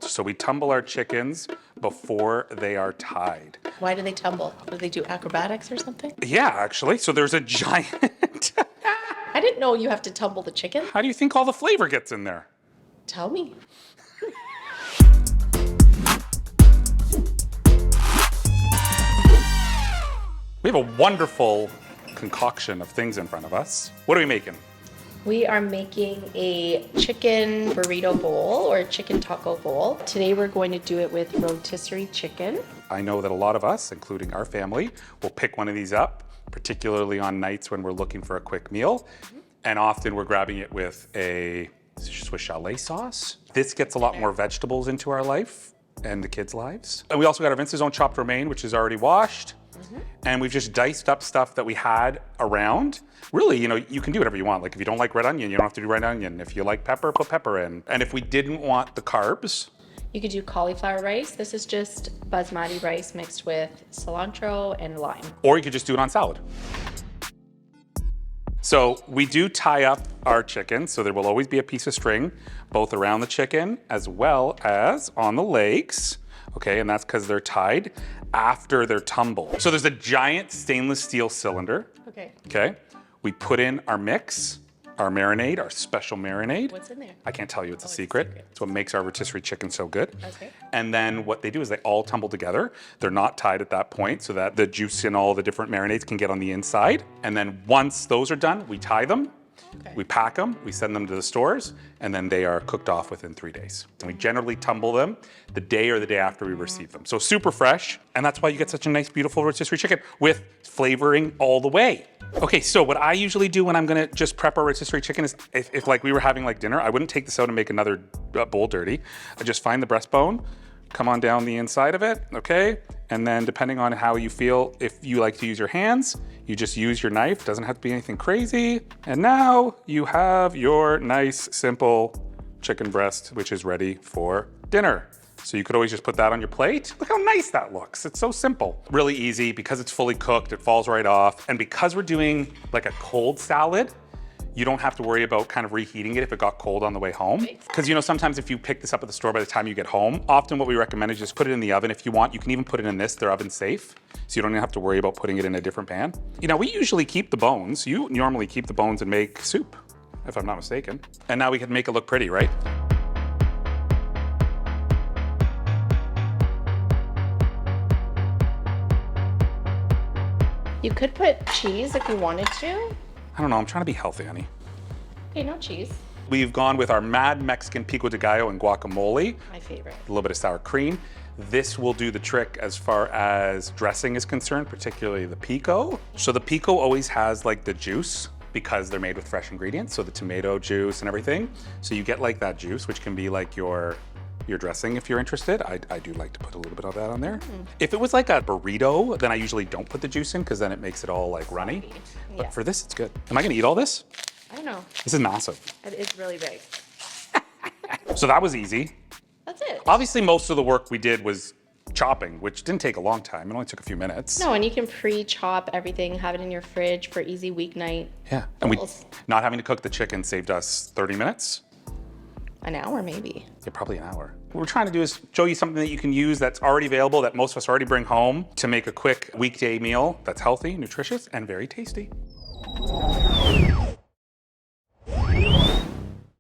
So we tumble our chickens before they are tied. Why do they tumble? Do they do acrobatics or something? Yeah, actually. So there's a giant. I didn't know you have to tumble the chicken. How do you think all the flavor gets in there? Tell me. We have a wonderful concoction of things in front of us. What are we making? We are making a chicken burrito bowl or a chicken taco bowl. Today we're going to do it with rotisserie chicken. I know that a lot of us, including our family, will pick one of these up, particularly on nights when we're looking for a quick meal. And often we're grabbing it with a Swiss chalet sauce. This gets a lot more vegetables into our life and the kids' lives. And we also got our Vince's Own chopped romaine, which is already washed. And we've just diced up stuff that we had around. Really, you know, you can do whatever you want. Like if you don't like red onion, you don't have to do red onion. If you like pepper, put pepper in. And if we didn't want the carbs, you could do cauliflower rice. This is just basmati rice mixed with cilantro and lime. Or you could just do it on salad. So we do tie up our chicken, so there will always be a piece of string, both around the chicken as well as on the legs. Okay, and that's because they're tied after they're tumbled. So there's a giant stainless steel cylinder. Okay. We put in our mix, our marinade, our special marinade. What's in there? I can't tell you, it's a secret. It's what makes our rotisserie chicken so good. Okay. And then what they do is they all tumble together. They're not tied at that point so that the juice and all the different marinades can get on the inside. And then once those are done, we tie them. Okay. We pack them, we send them to the stores, and then they are cooked off within 3 days. And we generally tumble them the day or the day after we receive them. So super fresh, and that's why you get such a nice, beautiful rotisserie chicken with flavoring all the way. Okay, so what I usually do when I'm gonna just prep our rotisserie chicken is, if like we were having like dinner, I wouldn't take this out and make another bowl dirty. I just find the breastbone, come on down the inside of it, okay? And then depending on how you feel, if you like to use your hands, you just use your knife. Doesn't have to be anything crazy. And now you have your nice, simple chicken breast, which is ready for dinner. So you could always just put that on your plate. Look how nice that looks. It's so simple. Really easy because it's fully cooked, it falls right off. And because we're doing like a cold salad, you don't have to worry about kind of reheating it if it got cold on the way home. Because you know, sometimes if you pick this up at the store by the time you get home, often what we recommend is just put it in the oven if you want. You can even put it in this, they're oven safe. So you don't even have to worry about putting it in a different pan. You know, we usually keep the bones. You normally keep the bones and make soup, if I'm not mistaken. And now we can make it look pretty, right? You could put cheese if you wanted to. I don't know, I'm trying to be healthy, honey. Okay, no cheese. We've gone with our Mad Mexican pico de gallo and guacamole. My favorite. A little bit of sour cream. This will do the trick as far as dressing is concerned, particularly the pico. So the pico always has like the juice because they're made with fresh ingredients, so the tomato juice and everything. So you get like that juice, which can be like your dressing if you're interested. I do like to put a little bit of that on there. If it was like a burrito, then I usually don't put the juice in because then it makes it all like runny. But for this, it's good. Am I gonna eat all this? I don't know. This is massive. It is really big. So that was easy. That's it. Obviously, most of the work we did was chopping, which didn't take a long time. It only took a few minutes. No, and you can pre-chop everything, have it in your fridge for easy weeknight. Yeah, and we not having to cook the chicken saved us 30 minutes. An hour maybe. Yeah, probably an hour. What we're trying to do is show you something that you can use that's already available, that most of us already bring home to make a quick weekday meal that's healthy, nutritious, and very tasty.